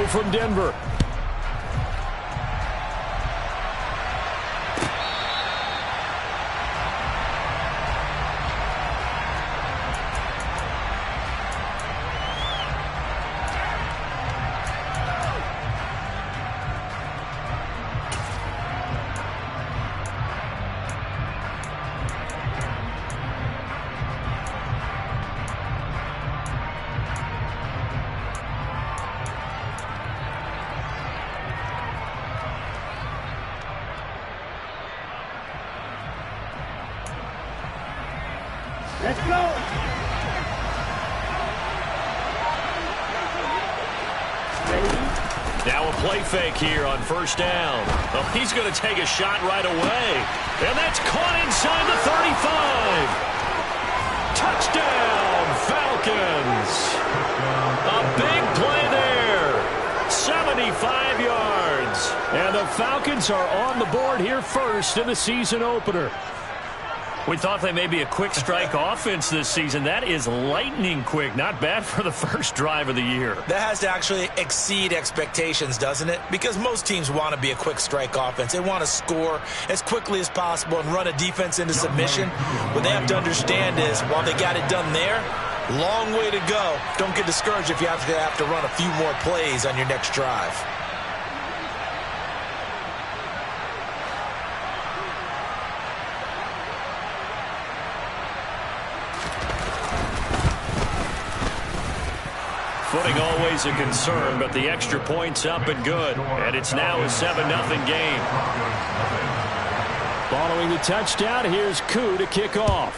from Denver. Let's go. Now a play fake here on first down. Oh, he's going to take a shot right away. And that's caught inside the 35. Touchdown, Falcons. A big play there. 75 yards. And the Falcons are on the board here first in the season opener. We thought they may be a quick strike offense this season. That is lightning quick. Not bad for the first drive of the year. That has to actually exceed expectations, doesn't it? Because most teams want to be a quick strike offense. They want to score as quickly as possible and run a defense into submission. What they have to understand is, while they got it done there, long way to go. Don't get discouraged if you have to run a few more plays on your next drive. Footing always a concern, but the extra point's up and good. And it's now a 7-0 game. Following the touchdown, here's Koo to kick off.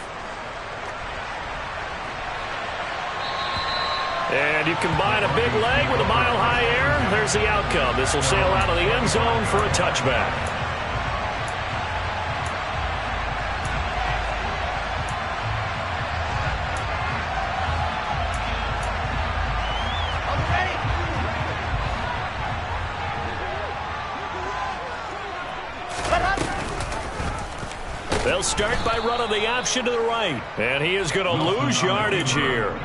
And you combine a big leg with a mile-high air. There's the outcome. This will sail out of the end zone for a touchback. They'll start by running the option to the right. And he is going to lose yardage here.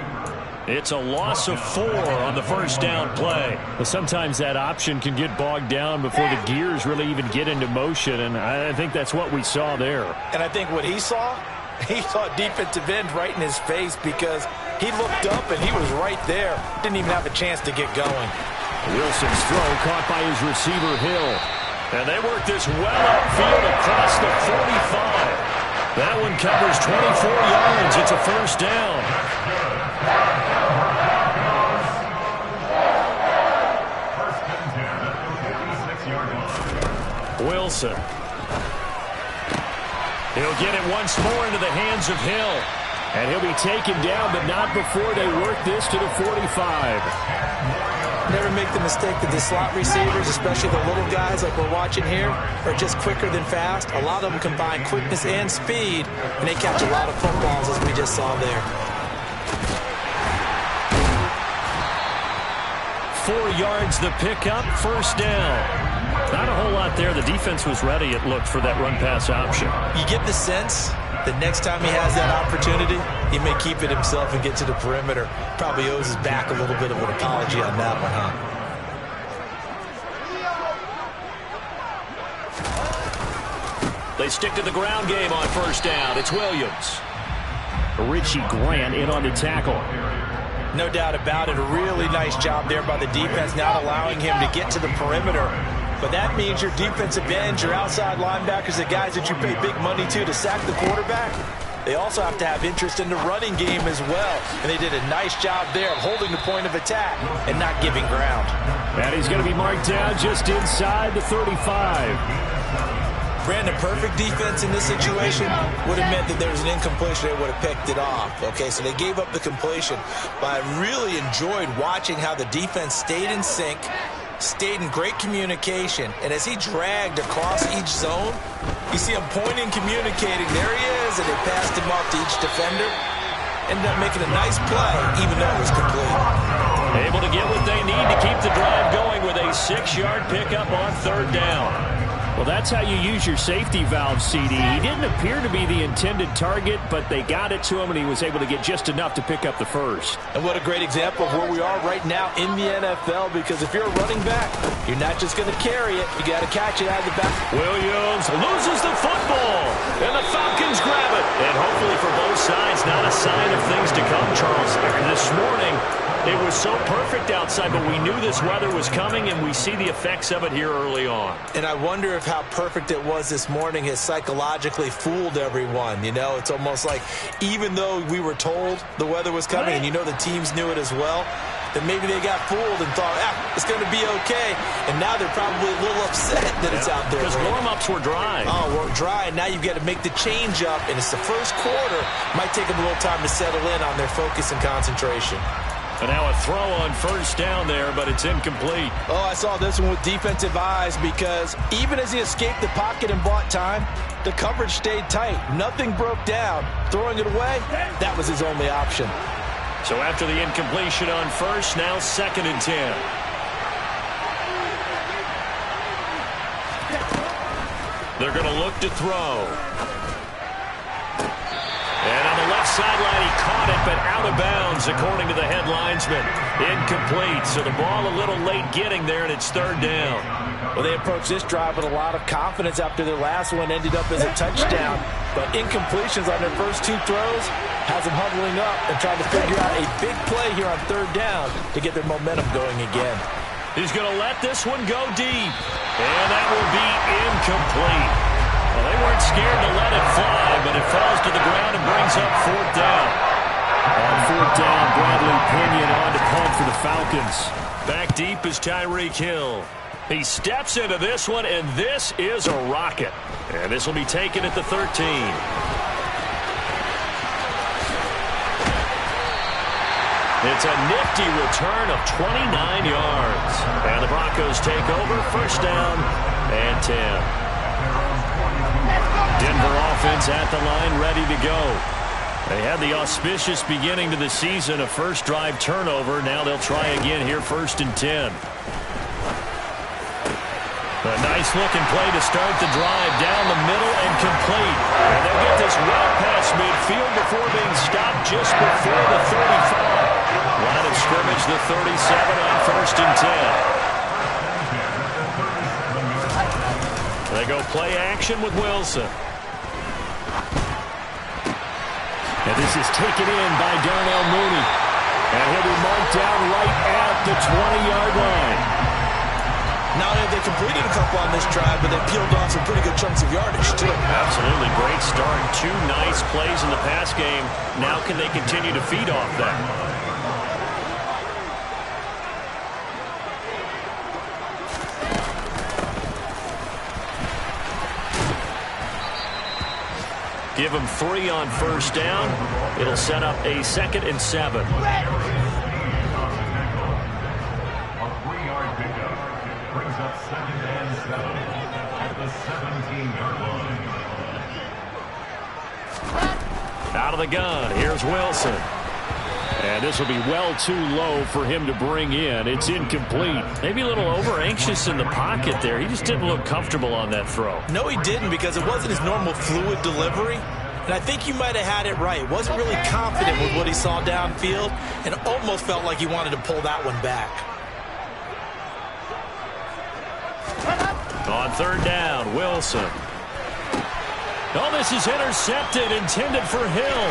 It's a loss of 4 on the first down play. Well, sometimes that option can get bogged down before the gears really even get into motion, and I think that's what we saw there. And I think what he saw defensive end right in his face, because he looked up and he was right there. Didn't even have a chance to get going. Wilson's throw caught by his receiver, Hill. And they work this well upfield across the 45. That one covers 24 yards. It's a first down. Wilson. He'll get it once more into the hands of Hill. And he'll be taken down, but not before they work this to the 45. Never make the mistake that the slot receivers, especially the little guys like we're watching here, are just quicker than fast. A lot of them combine quickness and speed, and they catch a lot of footballs, as we just saw there. 4 yards the pickup, first down. Not a whole lot there. The defense was ready, it looked, for that run-pass option. You get the sense that next time he has that opportunity, he may keep it himself and get to the perimeter. Probably owes his back a little bit of an apology on that one, huh? They stick to the ground game on first down. It's Williams. Richie Grant in on the tackle. No doubt about it. A really nice job there by the defense, not allowing him to get to the perimeter. But that means your defensive ends, your outside linebackers, the guys that you pay big money to sack the quarterback, they also have to have interest in the running game as well. And they did a nice job there of holding the point of attack and not giving ground. And he's going to be marked down just inside the 35. Brandon, perfect defense in this situation would have meant that there was an incompletion. They would have picked it off. Okay, so they gave up the completion. But I really enjoyed watching how the defense stayed in sync, stayed in great communication, and as he dragged across each zone, you see him pointing, communicating. There he is, and they passed him off to each defender. Ended up making a nice play, even though it was complete. Able to get what they need to keep the drive going with a 6-yard pickup on third down. Well, that's how you use your safety valve, CD. He didn't appear to be the intended target, but they got it to him, and he was able to get just enough to pick up the first. And what a great example of where we are right now in the NFL, because if you're a running back, you're not just going to carry it. You got to catch it out of the back. Williams loses the football, and the Falcons grab it. And hopefully for both sides, not a sign of things to come, Charles. This morning, it was so perfect outside, but we knew this weather was coming, and we see the effects of it here early on. And I wonder if how perfect it was this morning has psychologically fooled everyone. You know, it's almost like even though we were told the weather was coming, and you know the teams knew it as well, that maybe they got fooled and thought, it's going to be okay. And now they're probably a little upset that it's out there. Because warm-ups were dry. Oh, we're dry, and now you've got to make the change up, and it's the first quarter. Might take them a little time to settle in on their focus and concentration. And now a throw on first down there, but it's incomplete. Oh, I saw this one with defensive eyes, because even as he escaped the pocket and bought time, the coverage stayed tight. Nothing broke down. Throwing it away, that was his only option. So after the incompletion on first, now 2nd and 10. They're going to look to throw. And on the left sideline, he caught it, but out of bounds, according to the head linesman. Incomplete, so the ball a little late getting there, and it's 3rd down. Well, they approached this drive with a lot of confidence after their last one ended up as a touchdown. But incompletions on their first 2 throws has them huddling up and trying to figure out a big play here on 3rd down to get their momentum going again. He's going to let this one go deep, and that will be incomplete. Well, they weren't scared to let it fly, but it falls to the ground and brings up 4th down. On 4th down, Bradley Pinion on to punt for the Falcons. Back deep is Tyreek Hill. He steps into this one, and this is a rocket. And this will be taken at the 13. It's a nifty return of 29 yards. And the Broncos take over, 1st down and 10. Denver offense at the line, ready to go. They had the auspicious beginning to the season, a first drive turnover. Now they'll try again here, 1st and 10. A nice-looking play to start the drive down the middle and complete. And they'll get this well past midfield before being stopped just before the 35. Line of scrimmage, the 37 on 1st and 10. They go play action with Wilson. And this is taken in by Darnell Mooney. And he'll be marked down right at the 20-yard line. Not only have they completed a couple on this drive, but they peeled off some pretty good chunks of yardage, too. Absolutely. Great start. 2 nice plays in the pass game. Now can they continue to feed off that? Give them 3 on 1st down. It'll set up a 2nd and 7. Out of the gun, here's Wilson. And this will be well too low for him to bring in. It's incomplete. Maybe a little over-anxious in the pocket there. He just didn't look comfortable on that throw. No, he didn't, because it wasn't his normal fluid delivery. And I think you might have had it right. Wasn't really confident with what he saw downfield, and almost felt like he wanted to pull that one back. On 3rd down, Wilson. Oh, this is intercepted, intended for Hill.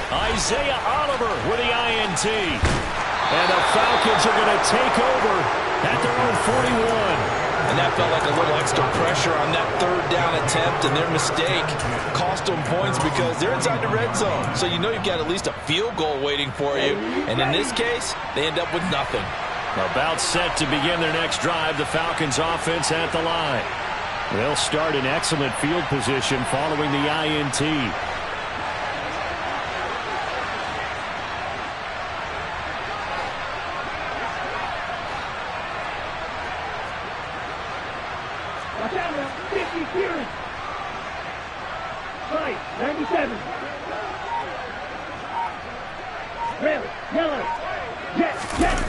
Isaiah Oliver with the INT. And the Falcons are going to take over at their own 41. And that felt like a little extra pressure on that 3rd down attempt, and their mistake cost them points because they're inside the red zone. So you know you've got at least a field goal waiting for you. And in this case, they end up with nothing. About set to begin their next drive, the Falcons offense at the line. They'll start in excellent field position following the INT. Watch out now. 50, Fury. Right, 97. Red, yellow. Jet.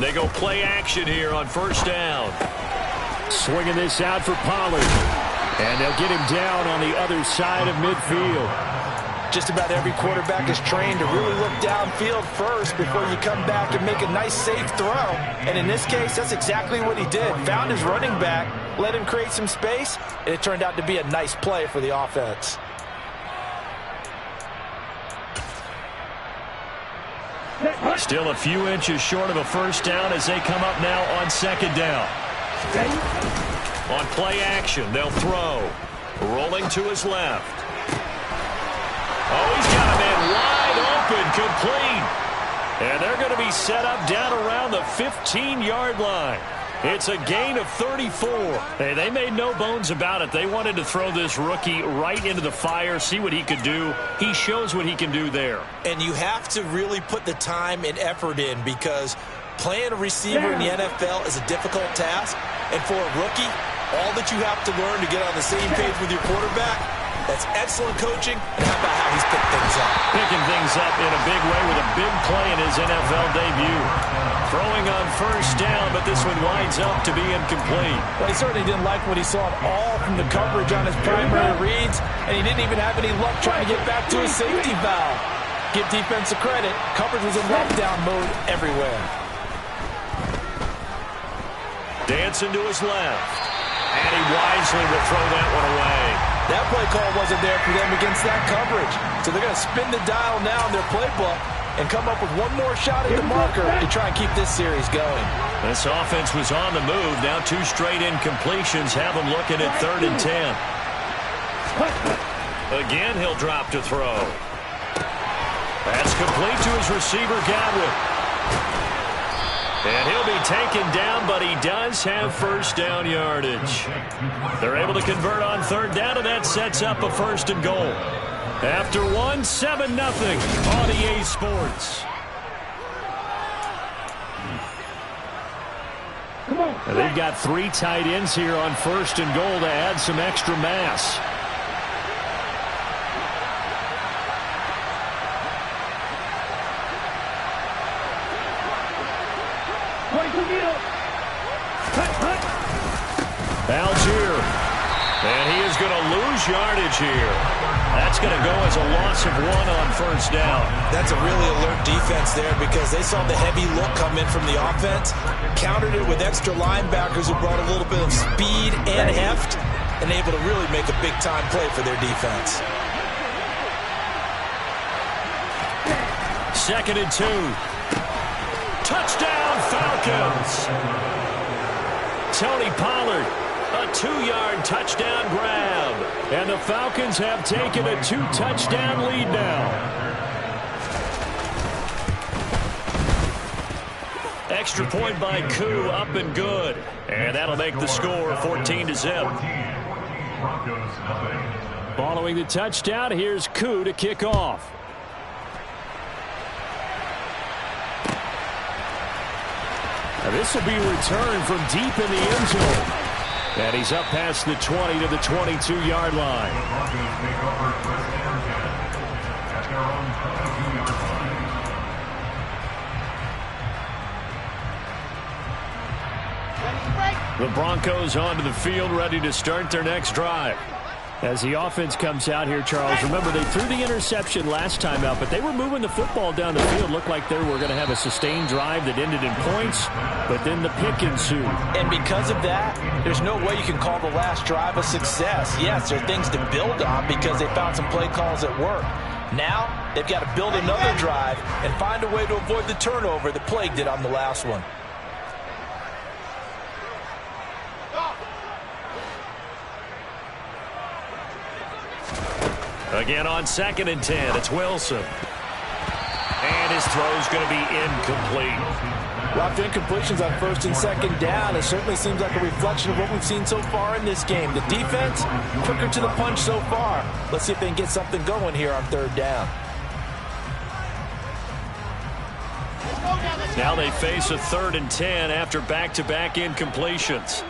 They go play action here on 1st down. Swinging this out for Pollard. And they'll get him down on the other side of midfield. Just about every quarterback is trained to really look downfield first before you come back and make a nice, safe throw. And in this case, that's exactly what he did. Found his running back, let him create some space, and it turned out to be a nice play for the offense. Still a few inches short of a first down as they come up now on second down. On play action, they'll throw. Rolling to his left. Oh, he's got a man wide open, complete. And they're going to be set up down around the 15-yard line. It's a gain of 34. Hey, they made no bones about it. They wanted to throw this rookie right into the fire, see what he could do. He shows what he can do there. And you have to really put the time and effort in because playing a receiver in the NFL is a difficult task. And for a rookie, all that you have to learn to get on the same page with your quarterback, that's excellent coaching, and how about how he's picked things up? Picking things up in a big way with a big play in his NFL debut. Throwing on first down, but this one winds up to be incomplete. Well, he certainly didn't like what he saw at all from the coverage on his primary reads, and he didn't even have any luck trying to get back to his safety valve. Give defensive credit. Coverage was in lockdown mode everywhere. Dancing to his left. And he wisely will throw that one away. That play call wasn't there for them against that coverage. So they're going to spin the dial now in their playbook and come up with one more shot at the marker to try and keep this series going. This offense was on the move. Now 2 straight incompletions have them looking at 3rd and 10. Again, he'll drop to throw. That's complete to his receiver, Godwin. And he'll be taken down, but he does have first down yardage. They're able to convert on 3rd down, and that sets up a 1st and goal. After 1, 7-0 on EA Sports. And they've got 3 tight ends here on 1st and goal to add some extra mass. Algier. And he is going to lose yardage here. That's going to go as a loss of 1 on 1st down. That's a really alert defense there because they saw the heavy look come in from the offense, countered it with extra linebackers who brought a little bit of speed and heft, and able to really make a big-time play for their defense. 2nd and 2. Touchdown, Falcons. Tony Pollard, a 2-yard touchdown grab. And the Falcons have taken a 2-touchdown lead now. Extra point by Koo, up and good. And that'll make the score 14-0. Following the touchdown, here's Koo to kick off. Now this will be returned from deep in the end zone. And he's up past the 20 to the 22-yard line. The Broncos onto the field, ready to start their next drive. As the offense comes out here, Charles, remember they threw the interception last time out, but they were moving the football down the field. Looked like they were going to have a sustained drive that ended in points, but then the pick ensued. And because of that, there's no way you can call the last drive a success. Yes, there are things to build on because they found some play calls that work. Now, they've got to build another drive and find a way to avoid the turnover that plagued it on the last one. Again on 2nd and 10, it's Wilson. And his throw's going to be incomplete. Well, after incompletions on 1st and 2nd down, it certainly seems like a reflection of what we've seen so far in this game. The defense, quicker to the punch so far. Let's see if they can get something going here on 3rd down. Now they face a 3rd and 10 after back-to-back incompletions.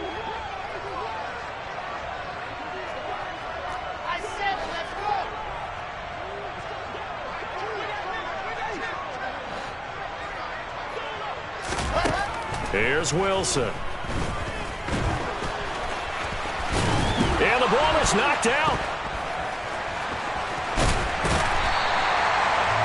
Here's Wilson. is knocked out.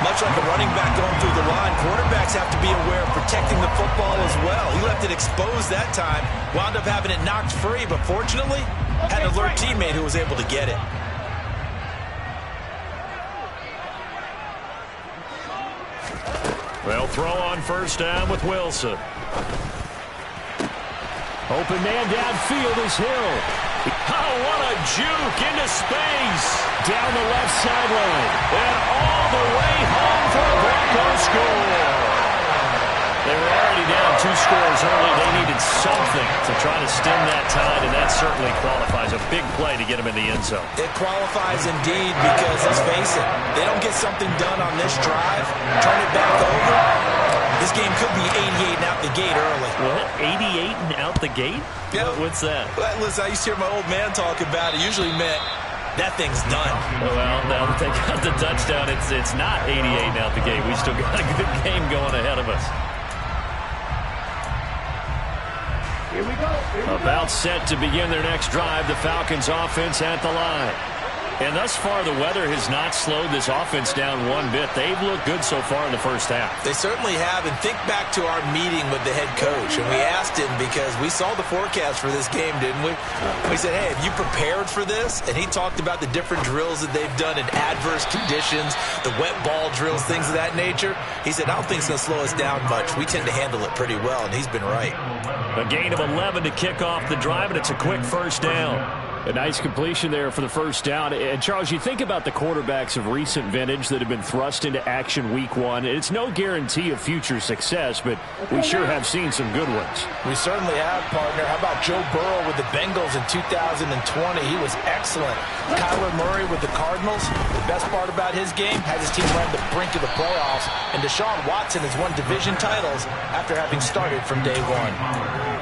Much like a running back going through the line, quarterbacks have to be aware of protecting the football as well. He left it exposed that time, wound up having it knocked free, but fortunately, had an alert teammate who was able to get it. They'll throw on first down with Wilson. Open man downfield is Hill. Oh, what a juke into space. Down the left sideline. And all the way home for a Broncos score. They were already down 2 scores early. They needed something to try to stem that tide, and that certainly qualifies. A big play to get them in the end zone. It qualifies indeed because, let's face it, they don't get something done on this drive, turn it back over, this game could be 88 and out the gate early. What? 88 and out the gate? Yeah. What's that? Well, listen, I used to hear my old man talk about it. Usually meant that thing's done. Well, now that they got the touchdown, it's not 88 and out the gate. We still got a good game going ahead of us. Here we go. About set to begin their next drive, the Falcons offense at the line. And thus far, the weather has not slowed this offense down one bit. They've looked good so far in the first half. They certainly have. And think back to our meeting with the head coach. And we asked him because we saw the forecast for this game, didn't we? We said, hey, have you prepared for this? And he talked about the different drills that they've done in adverse conditions, the wet ball drills, things of that nature. He said, I don't think it's going to slow us down much. We tend to handle it pretty well, and he's been right. A gain of 11 to kick off the drive, and it's a quick first down. A nice completion there for the first down. And, Charles, you think about the quarterbacks of recent vintage that have been thrust into action week one. It's no guarantee of future success, but we sure have seen some good ones. We certainly have, partner. How about Joe Burrow with the Bengals in 2020? He was excellent. Kyler Murray with the Cardinals. The best part about his game, had his team run the brink of the playoffs. And Deshaun Watson has won division titles after having started from day one.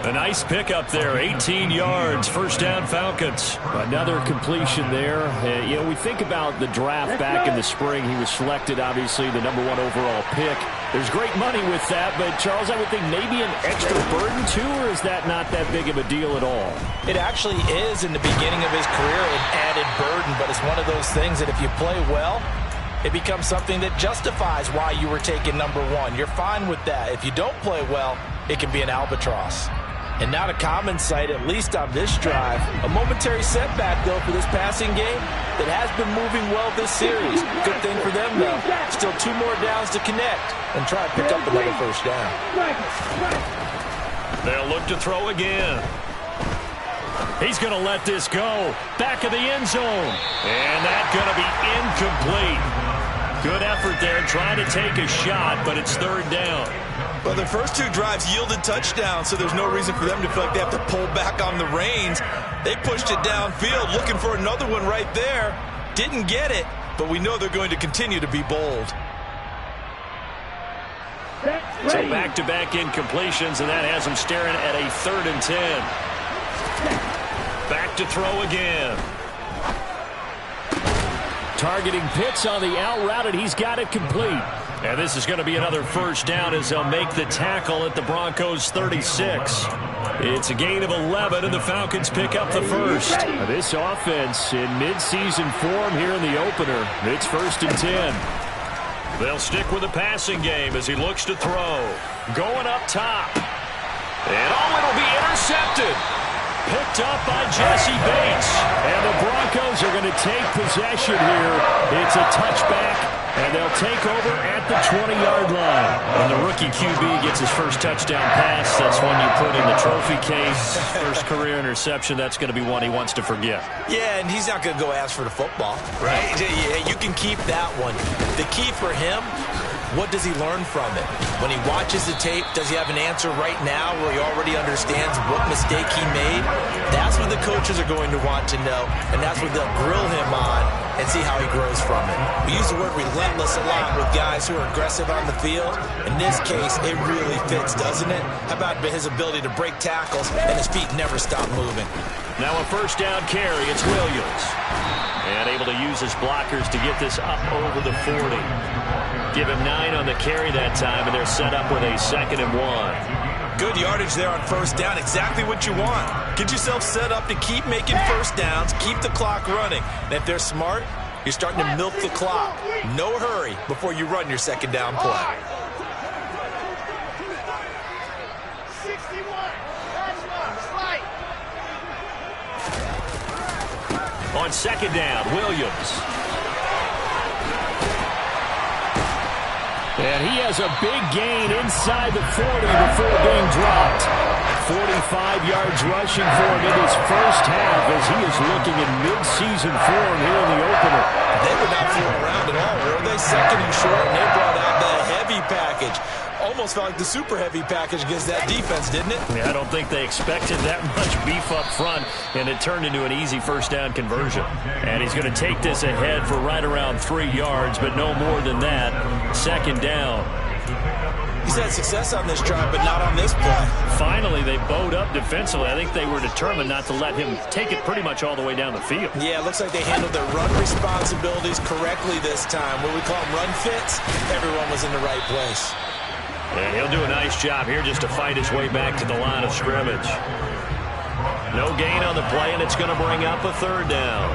A nice pickup there, 18 yards, first down Falcons. Another completion there. You know, we think about the draft back in the spring. He was selected, obviously, the #1 overall pick. There's great money with that, but, Charles, I would think maybe an extra burden, too, or is that not that big of a deal at all? It actually is in the beginning of his career, an added burden, but it's one of those things that if you play well, it becomes something that justifies why you were taken #1. You're fine with that. If you don't play well, it can be an albatross. And not a common sight, at least on this drive. A momentary setback, though, for this passing game that has been moving well this series. Good thing for them, though. Still 2 more downs to connect and try to pick up another first down. They'll look to throw again. He's going to let this go. Back of the end zone. And that's going to be incomplete. Good effort there, trying to take a shot, but it's third down. Well, their first 2 drives yielded touchdowns, so there's no reason for them to feel like they have to pull back on the reins. They pushed it downfield, looking for another one right there. Didn't get it, but we know they're going to continue to be bold. So back-to-back incompletions, and that has them staring at a 3rd and 10. Back to throw again. Targeting Pitts on the out route, and he's got it complete. And this is going to be another first down as they'll make the tackle at the Broncos 36. It's a gain of 11, and the Falcons pick up the first. This offense in midseason form here in the opener. It's 1st and 10. They'll stick with the passing game as he looks to throw. Going up top. And it'll be intercepted. Picked up by Jesse Bates. And the Broncos are going to take possession here. It's a touchback, and they'll take over at the 20-yard line. And the rookie QB gets his first touchdown pass. That's one you put in the trophy case. First career interception, that's going to be one he wants to forget. Yeah, and he's not going to go ask for the football, right? Yeah, you can keep that one. The key for him, what does he learn from it? When he watches the tape, does he have an answer right now where he already understands what mistake he made? That's what the coaches are going to want to know, and that's what they'll grill him on and see how he grows from it. We use the word relentless a lot with guys who are aggressive on the field. In this case, it really fits, doesn't it? How about his ability to break tackles and his feet never stop moving? Now a first down carry. It's Williams. And able to use his blockers to get this up over the 40. Give him 9 on the carry that time, and they're set up with a 2nd and 1. Good yardage there on first down. Exactly what you want. Get yourself set up to keep making first downs, keep the clock running. And if they're smart, you're starting to milk the clock. No hurry before you run your second down play. On second down, Williams. And he has a big gain inside the 40 before being dropped. 45 yards rushing for him in his first half as he is looking in mid-season form here in the opener. They were not fooling around at all, were they? Second and short, and they brought out the heavy package. Almost felt like the super heavy package against that defense, didn't it? Yeah, I don't think they expected that much beef up front, and it turned into an easy first down conversion. And he's going to take this ahead for right around 3 yards, but no more than that. Second down. He's had success on this drive, but not on this play. Finally, they bowed up defensively. I think they were determined not to let him take it pretty much all the way down the field. Yeah, it looks like they handled their run responsibilities correctly this time. What we call them run fits, everyone was in the right place. And he'll do a nice job here just to fight his way back to the line of scrimmage. No gain on the play, and it's going to bring up a third down.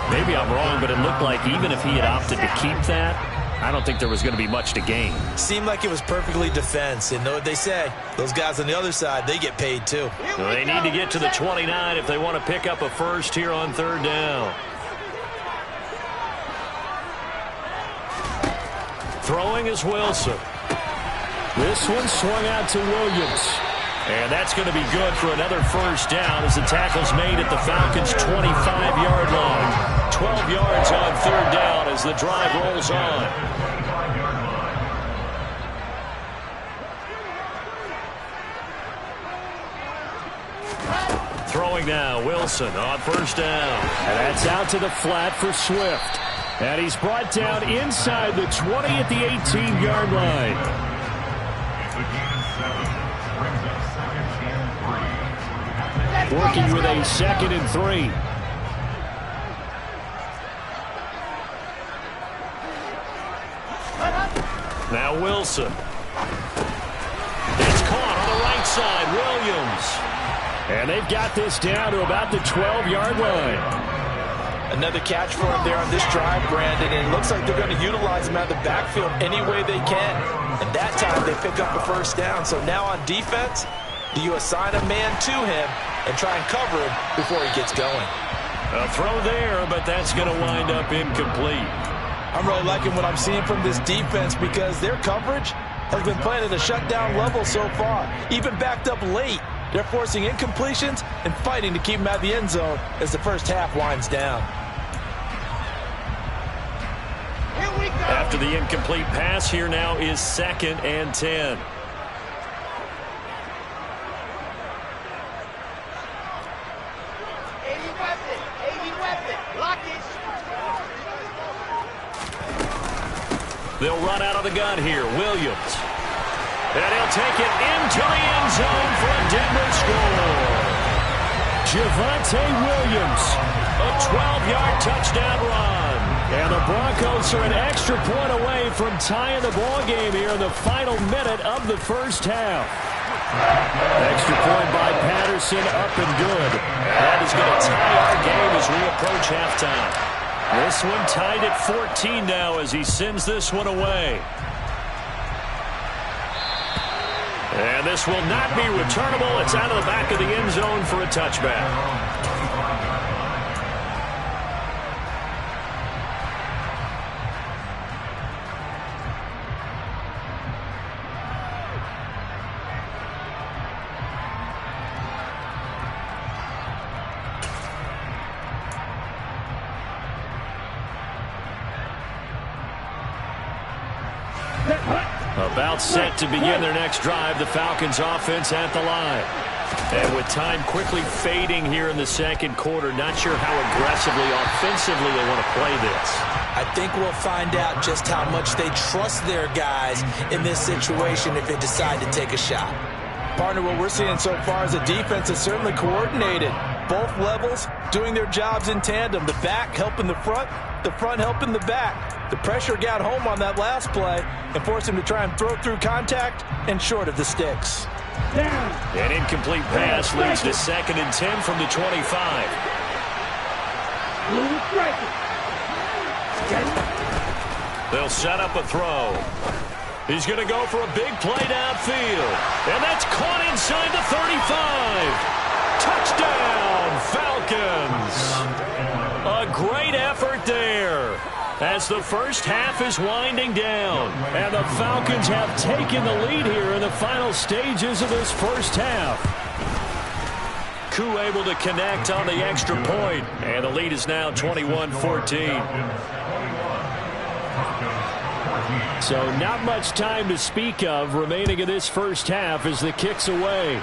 Maybe I'm wrong, but it looked like even if he had opted to keep that, I don't think there was going to be much to gain. Seemed like it was perfectly defense. And know what they say, those guys on the other side, they get paid too. Well, they need to get to the 29 if they want to pick up a first here on third down. Throwing is Wilson. This one swung out to Williams. And that's going to be good for another first down as the tackle's made at the Falcons' 25-yard line. 12 yards on third down as the drive rolls on. Throwing now, Wilson on first down. And that's out to the flat for Swift. And he's brought down inside the 20 at the 18-yard line. Working with a 2nd and 3. Now Wilson. It's caught on the right side. Williams. And they've got this down to about the 12-yard line. Another catch for him there on this drive, Brandon, and it looks like they're going to utilize him out of the backfield any way they can. And that time they pick up a first down. So now on defense, do you assign a man to him and try and cover him before he gets going? A throw there, but that's going to wind up incomplete. I'm really liking what I'm seeing from this defense because their coverage has been playing at a shutdown level so far. Even backed up late, they're forcing incompletions and fighting to keep them out of the end zone as the first half winds down. After the incomplete pass, here now is 2nd and 10. They'll run out of the gun here. Williams. And he'll take it into the end zone for a Denver score. Javonte Williams. A 12-yard touchdown run. And the Broncos are an extra point away from tying the ball game here in the final minute of the first half. Extra point by Patterson, up and good. That is going to tie our game as we approach halftime. This one tied at 14 now as he sends this one away. And this will not be returnable. It's out of the back of the end zone for a touchback. About set to begin their next drive, the Falcons offense at the line. And with time quickly fading here in the second quarter, not sure how aggressively, offensively they want to play this. I think we'll find out just how much they trust their guys in this situation if they decide to take a shot. Partner, what we're seeing so far is the defense is certainly coordinated. Both levels doing their jobs in tandem. The back helping the front, the front helping the back. The pressure got home on that last play and forced him to try and throw through contact and short of the sticks. An incomplete pass leads to 2nd and 10 from the 25. They'll set up a throw. He's going to go for a big play downfield. And that's caught inside the 35. Touchdown, Falcons. A great effort there as the first half is winding down. And the Falcons have taken the lead here in the final stages of this first half. Koo able to connect on the extra point. And the lead is now 21-14. So not much time to speak of remaining in this first half as the kick's away.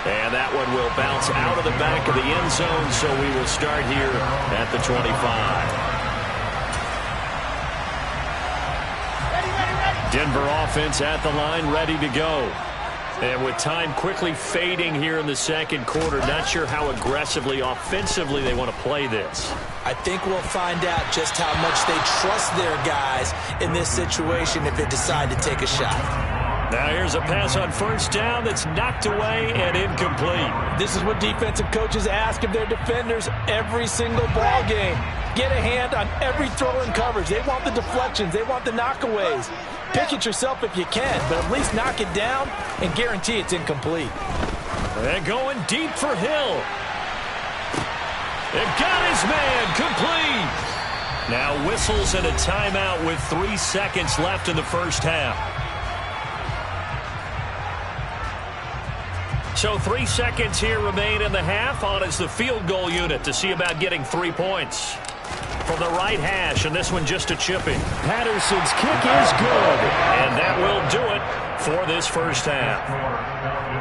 And that one will bounce out of the back of the end zone, so we will start here at the 25. Denver offense at the line, ready to go. And with time quickly fading here in the second quarter, not sure how aggressively, offensively they want to play this. I think we'll find out just how much they trust their guys in this situation if they decide to take a shot. Now here's a pass on first down that's knocked away and incomplete. This is what defensive coaches ask of their defenders every single ball game. Get a hand on every throw in coverage. They want the deflections. They want the knockaways. Pick it yourself if you can, but at least knock it down and guarantee it's incomplete. And going deep for Hill. It got his man complete. Now whistles and a timeout with 3 seconds left in the first half. So 3 seconds here remain in the half. On is the field goal unit to see about getting 3 points. From the right hash, and this one just a chipping. Patterson's kick is good. And that will do it for this first half.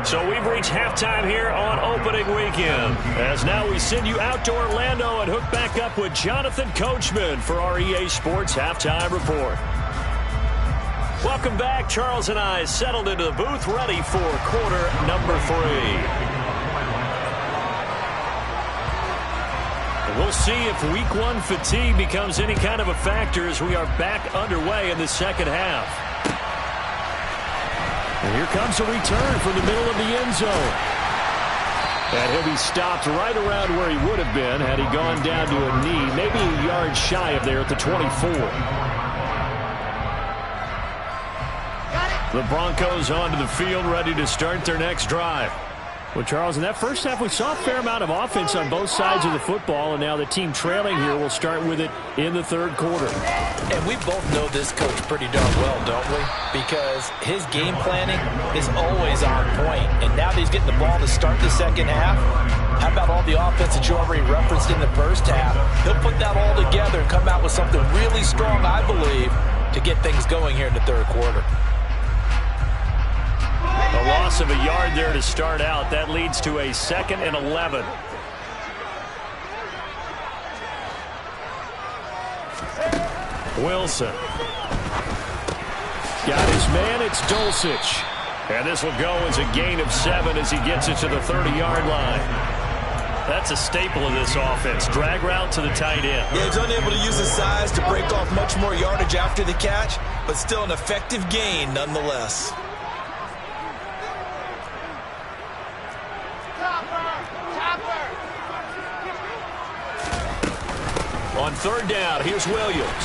So we've reached halftime here on opening weekend. As now we send you out to Orlando and hook back up with Jonathan Coachman for our EA Sports Halftime Report. Welcome back. Charles and I settled into the booth, ready for quarter number 3. We'll see if week 1 fatigue becomes any kind of a factor as we are back underway in the second half. And here comes a return from the middle of the end zone. And he'll be stopped right around where he would have been had he gone down to a knee, maybe a yard shy of there at the 24. The Broncos onto the field, ready to start their next drive. Well, Charles, in that first half, we saw a fair amount of offense on both sides of the football, and now the team trailing here will start with it in the third quarter. And we both know this coach pretty darn well, don't we? Because his game planning is always on point. And now that he's getting the ball to start the second half, how about all the offense that you already referenced in the first half? He'll put that all together and come out with something really strong, I believe, to get things going here in the third quarter. A loss of a yard there to start out. That leads to a 2nd and 11. Wilson. Got his man. It's Dulcich. And this will go as a gain of 7 as he gets it to the 30-yard line. That's a staple of this offense. Drag route to the tight end. Yeah, he's unable to use his size to break off much more yardage after the catch, but still an effective gain nonetheless. On third down, here's Williams.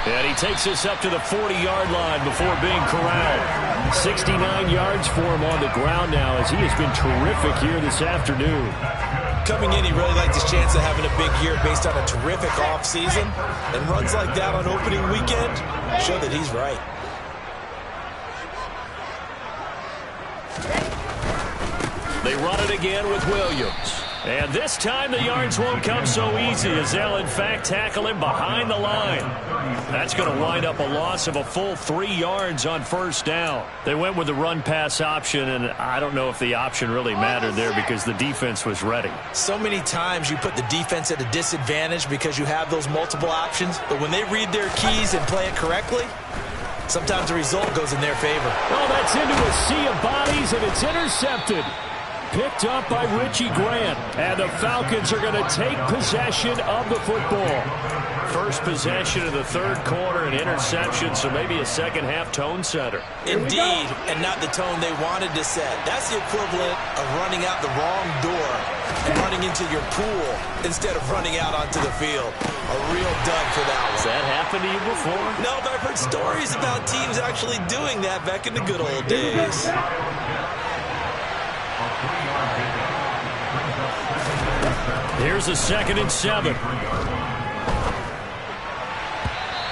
And he takes us up to the 40-yard line before being corralled. 69 yards for him on the ground now as he has been terrific here this afternoon. Coming in, he really liked his chance of having a big year based on a terrific offseason. And runs like that on opening weekend show that he's right. They run it again with Williams. And this time the yards won't come so easy as they'll, in fact, tackle him behind the line. That's going to wind up a loss of a full 3 yards on first down. They went with the run-pass option, and I don't know if the option really mattered there because the defense was ready. So many times you put the defense at a disadvantage because you have those multiple options, but when they read their keys and play it correctly, sometimes the result goes in their favor. Well, that's into a sea of bodies, and it's intercepted. picked up by Richie Grant. And the Falcons are going to take possession of the football. First possession of the third quarter, an interception, so maybe a second-half tone setter. Indeed, and not the tone they wanted to set. That's the equivalent of running out the wrong door and running into your pool instead of running out onto the field. A real dud for that one. Has that happened to you before? No, but I've heard stories about teams actually doing that back in the good old days. Here's a 2nd and 7.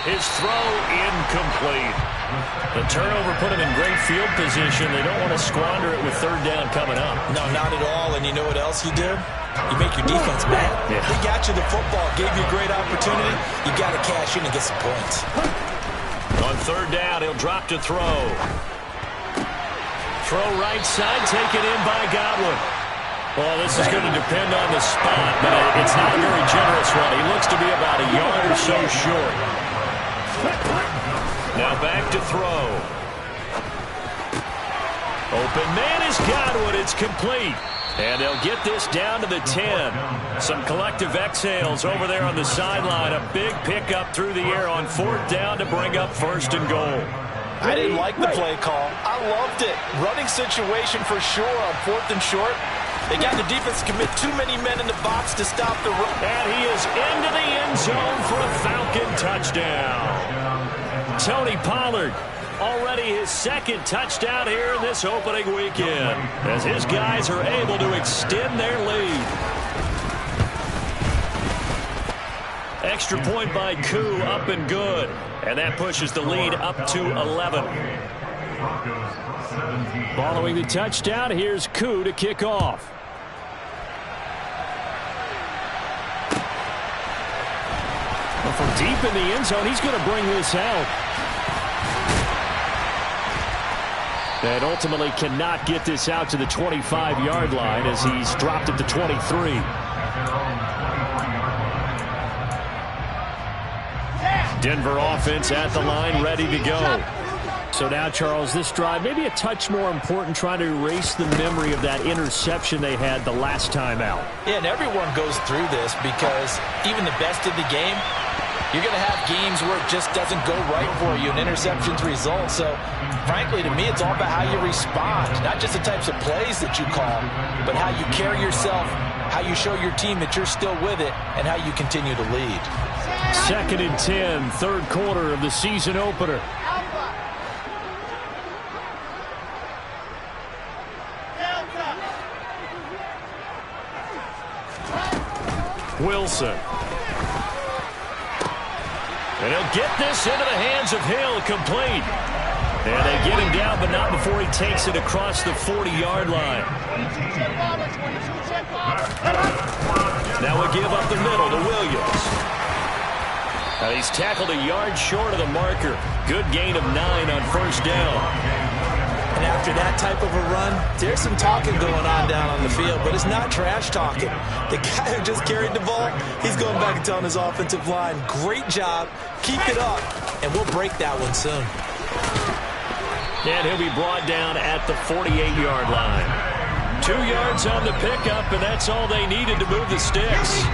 His throw incomplete. The turnover put him in great field position. They don't want to squander it with 3rd down coming up. No, not at all. And you know what else you did? You make your defense mad. Yeah. They got you the football, gave you a great opportunity. You got to cash in and get some points. On 3rd down, he'll drop to throw. Throw right side, taken in by Godwin. Well, this is going to depend on the spot, but it's not a very generous one. He looks to be about a yard or so short. Now back to throw. Open man is Godwin. It's complete. And they'll get this down to the 10. Some collective exhales over there on the sideline. A big pickup through the air on 4th down to bring up 1st and goal. I didn't like the play call. I loved it. Running situation for sure on 4th and short. They got the defense to commit too many men in the box to stop the run. And he is into the end zone for a Falcon touchdown. Tony Pollard, already his 2nd touchdown here in this opening weekend, as his guys are able to extend their lead. Extra point by Koo, up and good. And that pushes the lead up to 11. Following the touchdown, here's Koo to kick off. Well, from deep in the end zone, he's going to bring this out. And ultimately cannot get this out to the 25-yard line as he's dropped it to 23. Denver offense at the line, ready to go. So now, Charles, this drive maybe a touch more important, trying to erase the memory of that interception they had the last time out. Yeah, and everyone goes through this because even the best in the game, you're going to have games where it just doesn't go right for you, and interceptions result. So, frankly, to me, it's all about how you respond, not just the types of plays that you call, but how you carry yourself, how you show your team that you're still with it, and how you continue to lead. 2nd and 10, 3rd quarter of the season opener. Wilson. And he'll get this into the hands of Hill, complete. And they get him down, but not before he takes it across the 40-yard line. Now we give up the middle to Williams. Now he's tackled a yard short of the marker. Good gain of 9 on 1st down. And after that type of a run, there's some talking going on down on the field, but it's not trash talking. The guy who just carried the ball, he's going back and telling his offensive line, great job, keep it up, and we'll break that one soon. And he'll be brought down at the 48-yard line. 2 yards on the pickup, and that's all they needed to move the sticks.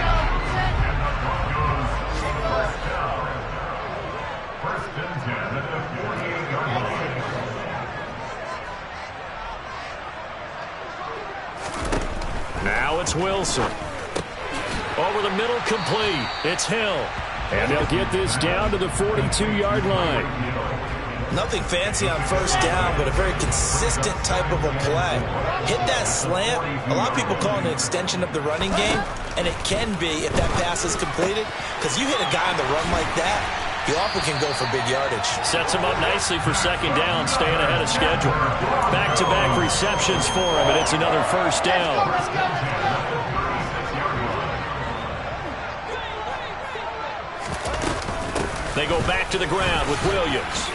Now it's Wilson. Over the middle, complete. It's Hill. And they'll get this down to the 42-yard line. Nothing fancy on 1st down, but a very consistent type of a play. Hit that slant. A lot of people call it an extension of the running game, and it can be if that pass is completed, because you hit a guy on the run like that, you often can go for big yardage. Sets him up nicely for 2nd down, staying ahead of schedule. Back-to-back receptions for him, and it's another 1st down. They go back to the ground with Williams.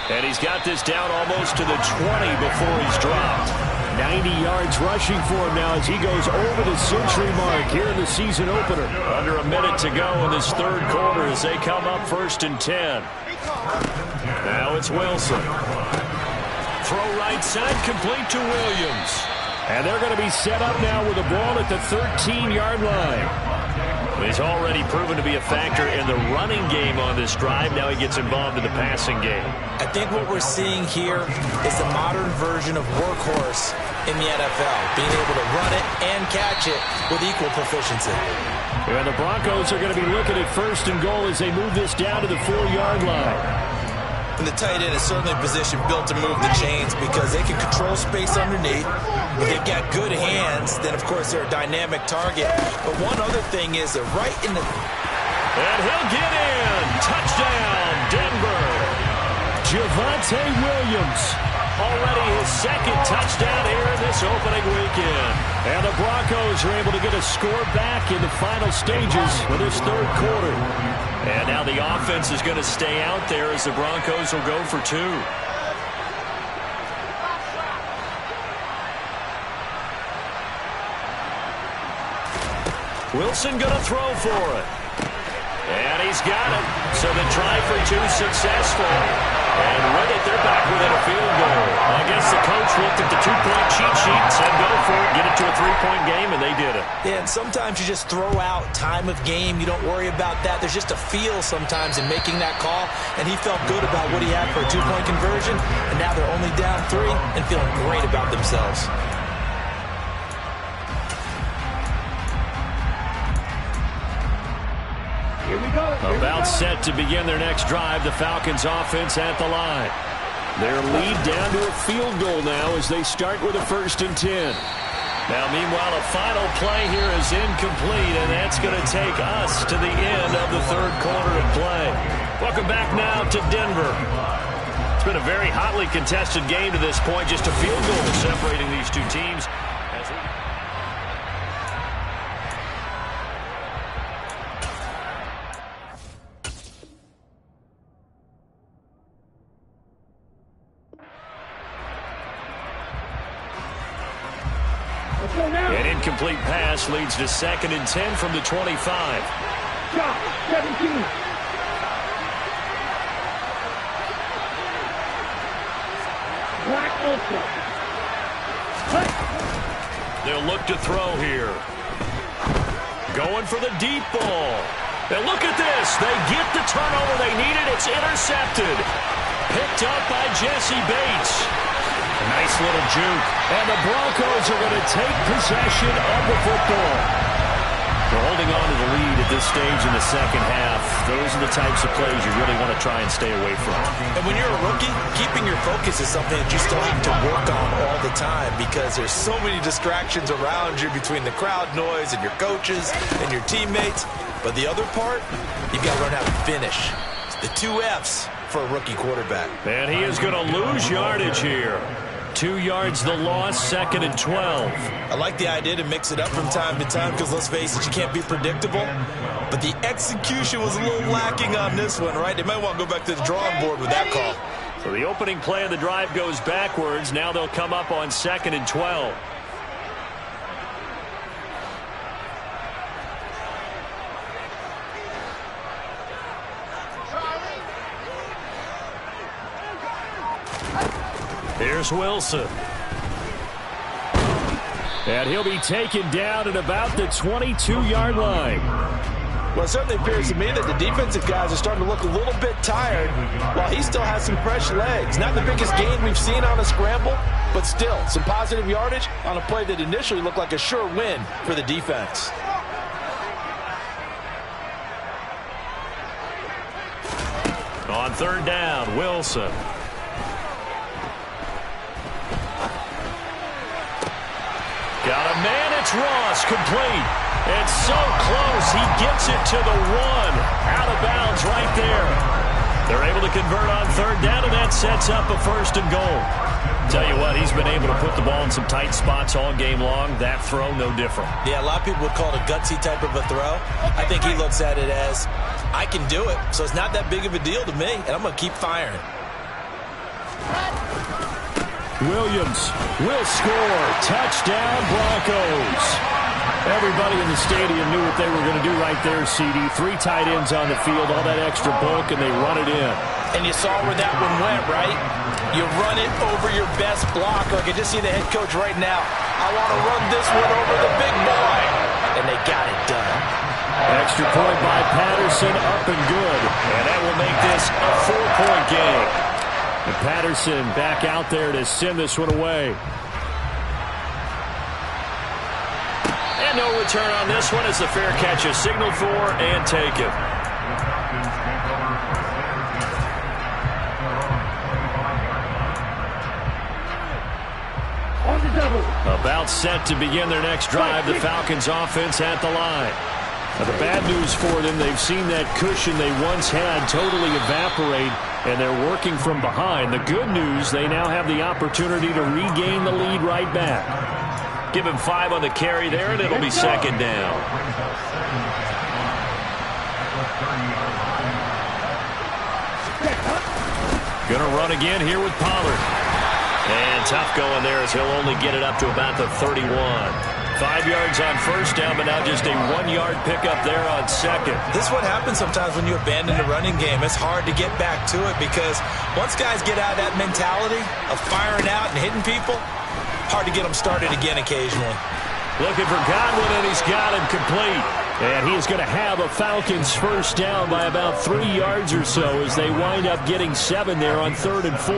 And he's got this down almost to the 20 before he's dropped. 90 yards rushing for him now as he goes over the century mark here in the season opener. Under a minute to go in this 3rd quarter as they come up 1st and 10. Now it's Wilson. throw right side, complete to Williams. And they're going to be set up now with the ball at the 13-yard line. He's already proven to be a factor in the running game on this drive. Now he gets involved in the passing game. I think what we're seeing here is the modern version of workhorse in the NFL, being able to run it and catch it with equal proficiency. And the Broncos are going to be looking at first and goal as they move this down to the 4-yard line. And the tight end is certainly a position built to move the chains because they can control space underneath. If they've got good hands, then, of course, they're a dynamic target. But one other thing is they're right in the... And he'll get in. Touchdown, Denver. Javonte Williams. Already his second touchdown here in this opening weekend. And the Broncos are able to get a score back in the final stages for this third quarter. And now the offense is going to stay out there as the Broncos will go for 2. Wilson going to throw for it. And he's got it. So the try for 2 successful. And with it, they're back within a field goal. I guess the coach looked at the 2-point cheat sheet, said go for it, get it to a 3-point game, and they did it. Yeah, and sometimes you just throw out time of game. You don't worry about that. There's just a feel sometimes in making that call, and he felt good about what he had for a 2-point conversion, and now they're only down 3 and feeling great about themselves. About set to begin their next drive, the Falcons offense at the line. Their lead down to a field goal now as they start with a 1st and 10. Now, meanwhile, a final play here is incomplete, and that's going to take us to the end of the third quarter of play. Welcome back now to Denver. It's been a very hotly contested game to this point, just a field goal separating these two teams. An incomplete pass leads to 2nd and 10 from the 25. Shot, 17. Black ultra. They'll look to throw here. Going for the deep ball. And look at this. They get the turnover they needed. It's intercepted. Picked up by Jesse Bates. A nice little juke. And the Broncos are going to take possession of the football. They're holding on to the lead at this stage in the second half. Those are the types of plays you really want to try and stay away from. And when you're a rookie, keeping your focus is something that you still have to work on all the time because there's so many distractions around you between the crowd noise and your coaches and your teammates. But the other part, you've got to learn how to finish. It's the 2 F's for a rookie quarterback. And he is going to lose yardage here. 2 yards the loss, 2nd and 12. I like the idea to mix it up from time to time because, let's face it, you can't be predictable. But the execution was a little lacking on this one, right? They might want to go back to the drawing board with that call. So the opening play of the drive goes backwards. Now they'll come up on 2nd and 12. Here's Wilson. And he'll be taken down at about the 22-yard line. Well, it certainly appears to me that the defensive guys are starting to look a little bit tired while he still has some fresh legs. Not the biggest gain we've seen on a scramble, but still some positive yardage on a play that initially looked like a sure win for the defense. On 3rd down, Wilson. Got a man, it's Ross, complete. It's so close, he gets it to the 1. Out of bounds right there. They're able to convert on 3rd down, and that sets up a 1st and goal. Tell you what, he's been able to put the ball in some tight spots all game long. That throw, no different. Yeah, a lot of people would call it a gutsy type of a throw. I think he looks at it as, I can do it, so it's not that big of a deal to me, and I'm going to keep firing. Williams will score. Touchdown, Broncos. Everybody in the stadium knew what they were going to do right there, CD. 3 tight ends on the field, all that extra bulk, and they run it in. And you saw where that one went, right? You run it over your best blocker. I can just see the head coach right now. I want to run this one over the big boy. And they got it done. Extra point by Patterson, up and good. And that will make this a 4-point game. And Patterson back out there to send this one away. And no return on this one as the fair catch is signaled for and taken. On the double. About set to begin their next drive, the Falcons offense at the line. Now, the bad news for them, they've seen that cushion they once had totally evaporate, and they're working from behind. The good news, they now have the opportunity to regain the lead right back. Give him 5 on the carry there, and it'll be second down. Gonna run again here with Pollard. And tough going there as he'll only get it up to about the 31. 5 yards on first down, but now just a 1-yard pickup there on second. This is what happens sometimes when you abandon the running game. It's hard to get back to it because once guys get out of that mentality of firing out and hitting people, hard to get them started again occasionally. Looking for Godwin, and he's got him complete. And he is going to have a Falcons first down by about 3 yards or so as they wind up getting 7 there on 3rd and 4.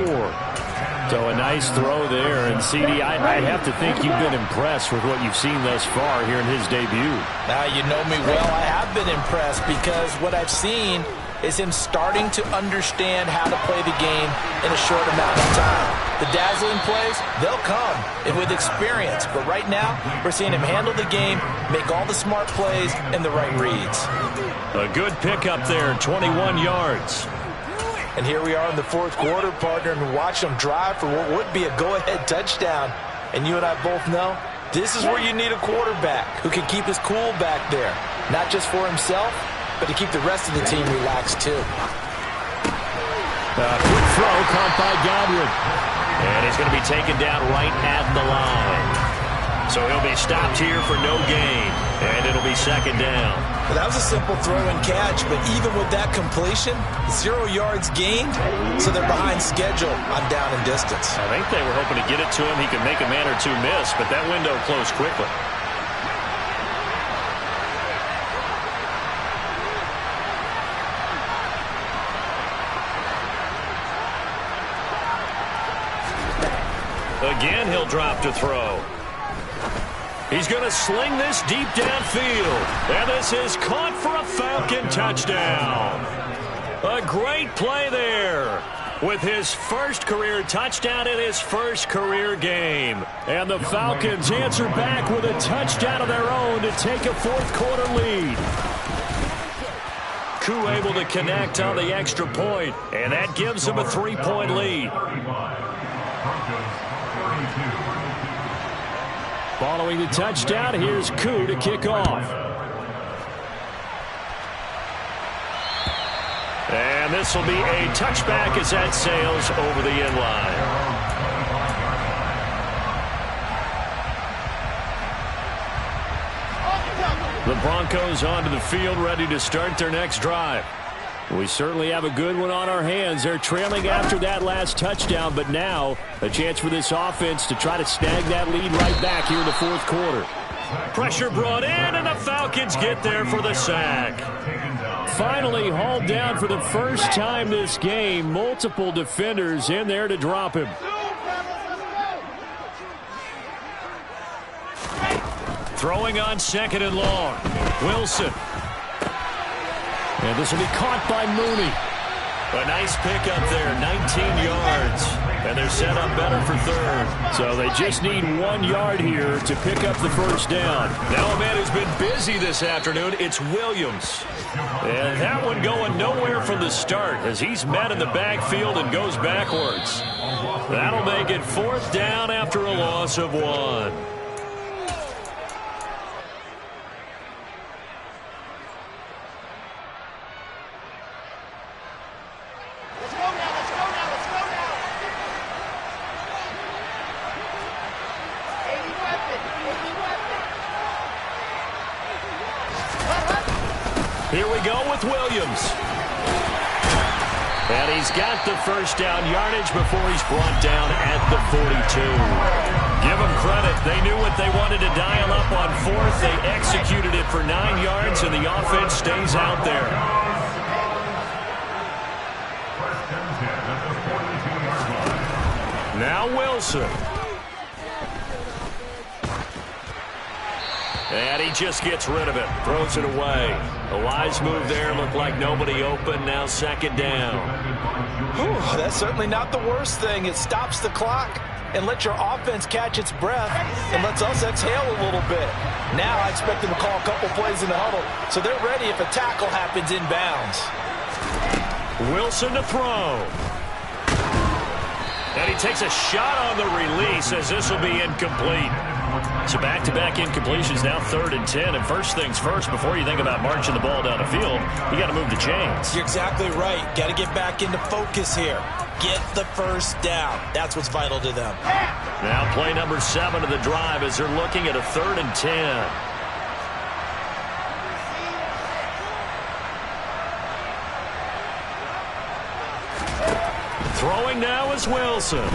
So a nice throw there. And, CD, I'd have to think you've been impressed with what you've seen thus far here in his debut. Now, you know me well. I have been impressed because what I've seen is him starting to understand how to play the game in a short amount of time. The dazzling plays, they'll come with experience. But right now, we're seeing him handle the game, make all the smart plays, and the right reads. A good pickup there, 21 yards. And here we are in the 4th quarter, partner, and watch them drive for what would be a go-ahead touchdown. And you and I both know this is where you need a quarterback who can keep his cool back there, not just for himself, but to keep the rest of the team relaxed too. Quick throw caught by Godwin. And he's going to be taken down right at the line. So he'll be stopped here for no gain. And it'll be second down. Well, that was a simple throw and catch, but even with that completion, 0 yards gained, so they're behind schedule on down and distance. I think they were hoping to get it to him. He could make a man or two miss, but that window closed quickly. Again, he'll drop to throw. He's going to sling this deep downfield. And this is caught for a Falcon touchdown. A great play there with his first career touchdown in his first career game. And the Falcons answer back with a touchdown of their own to take a 4th quarter lead. Koo able to connect on the extra point, and that gives them a 3-point lead. Following the touchdown, here's Koo to kick off. And this will be a touchback as that sails over the end line. The Broncos onto the field, ready to start their next drive. We certainly have a good one on our hands. They're trailing after that last touchdown, but now a chance for this offense to try to snag that lead right back here in the 4th quarter. Pressure brought in, and the Falcons get there for the sack. Finally hauled down for the first time this game. Multiple defenders in there to drop him. Throwing on 2nd and long. Wilson. And this will be caught by Mooney. A nice pickup there, 19 yards. And they're set up better for 3rd. So they just need 1 yard here to pick up the first down. Now a man who's been busy this afternoon, it's Williams. And that one going nowhere from the start as he's met in the backfield and goes backwards. That'll make it 4th down after a loss of 1. Here we go with Williams. And he's got the first down yardage before he's brought down at the 42. Give them credit. They knew what they wanted to dial up on fourth. They executed it for 9 yards, and the offense stays out there. Now Wilson. And he just gets rid of it. Throws it away. A wise move there. Looked like nobody open. Now second down. Whew, that's certainly not the worst thing. It stops the clock and lets your offense catch its breath and lets us exhale a little bit. Now I expect them to call a couple plays in the huddle so they're ready if a tackle happens inbounds. Wilson to throw. And he takes a shot on the release as this will be incomplete. So back-to-back incompletions, now 3rd and 10. And first things first, before you think about marching the ball down the field, you got to move the chains. You're exactly right. Got to get back into focus here. Get the first down. That's what's vital to them. Now play number 7 of the drive as they're looking at a 3rd and 10. Throwing now is Wilson.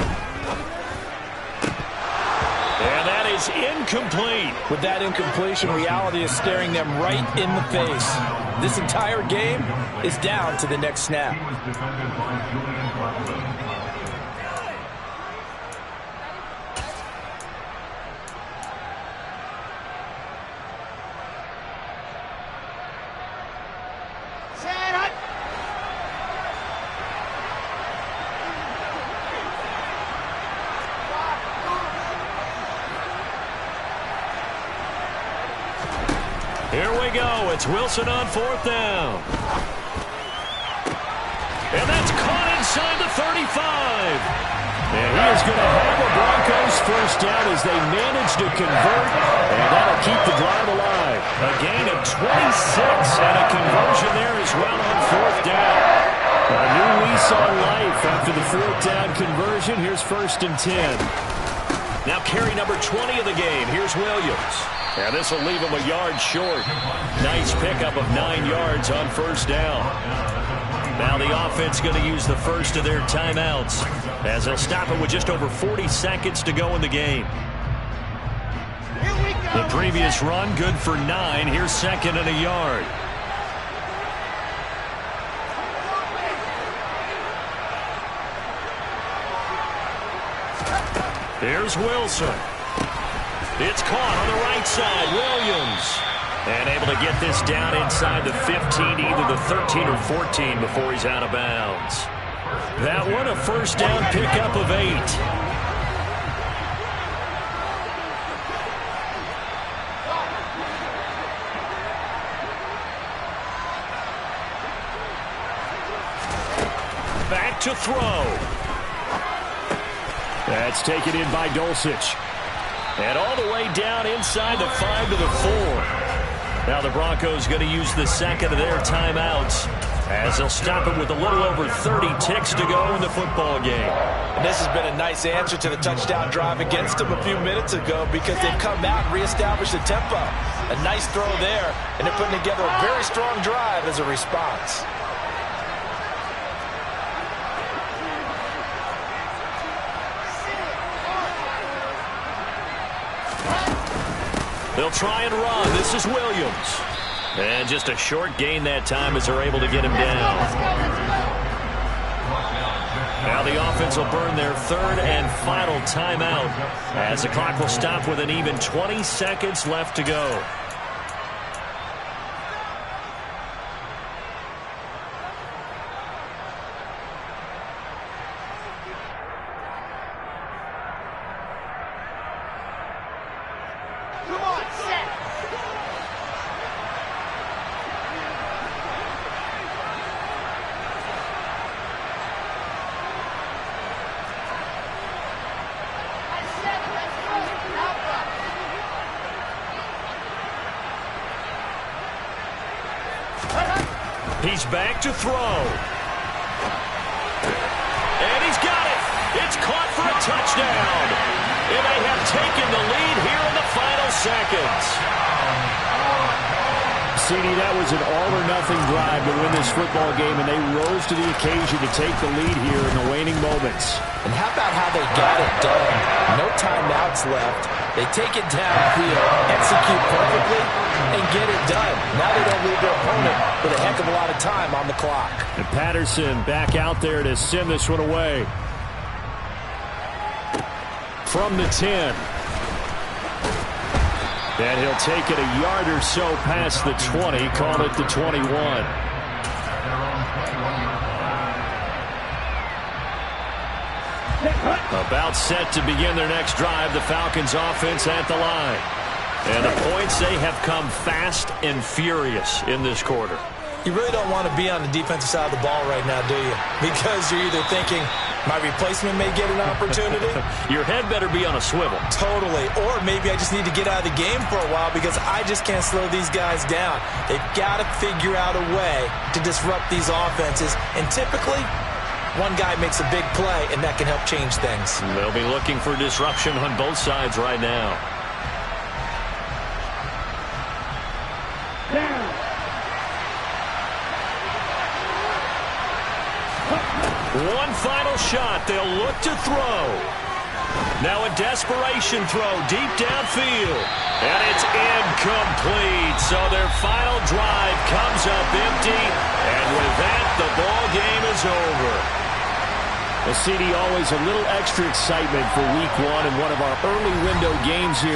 And that is incomplete. With that incompletion, reality is staring them right in the face. This entire game is down to the next snap. Here we go. It's Wilson on 4th down. And that's caught inside the 35. And he is going to have the Broncos first down as they manage to convert. And that'll keep the drive alive. A gain of 26 and a conversion there as well on 4th down. A new lease on life after the 4th down conversion. Here's 1st and 10. Now carry number 20 of the game. Here's Williams. And this will leave him a yard short. Nice pickup of 9 yards on 1st down. Now the offense going to use the first of their timeouts as they'll stop it with just over 40 seconds to go in the game. The previous run good for 9. Here's 2nd and a yard. Here's Wilson. It's caught on the right side. Williams. And able to get this down inside the 15, either the 13 or 14 before he's out of bounds. That one a first down pickup of 8. Back to throw. That's taken in by Dulcich. And all the way down inside the 5 to the 4. Now the Broncos going to use the 2nd of their timeouts as they'll stop it with a little over 30 ticks to go in the football game. And this has been a nice answer to the touchdown drive against them a few minutes ago because they've come out and reestablished the tempo. A nice throw there, and they're putting together a very strong drive as a response. They'll try and run. This is Williams. And just a short gain that time as they're able to get him down. Now the offense will burn their 3rd and final timeout as the clock will stop with an even 20 seconds left to go. He's back to throw. And he's got it. It's caught for a touchdown. And they have taken the lead here in the final seconds. CD, that was an all-or-nothing drive to win this football game, and they rose to the occasion to take the lead here in the waning moments. And how about how they got it done? No timeouts left. They take it downfield, execute perfectly, and get it done. Now they don't leave their opponent with a heck of a lot of time on the clock. And Patterson back out there to send this one away. From the 10. And he'll take it a yard or so past the 20, call it the 21. About set to begin their next drive, the Falcons offense at the line. And the points, they have come fast and furious in this quarter. You really don't want to be on the defensive side of the ball right now, do you? Because you're either thinking, my replacement may get an opportunity. Your head better be on a swivel. Totally. Or maybe I just need to get out of the game for a while because I just can't slow these guys down. They've got to figure out a way to disrupt these offenses. And typically, one guy makes a big play, and that can help change things. They'll be looking for disruption on both sides right now. One final shot. They'll look to throw. Now a desperation throw deep downfield. And it's incomplete. So their final drive comes up empty. And with that, the ball game is over. Well, CD, always a little extra excitement for week one and one of our early window games here.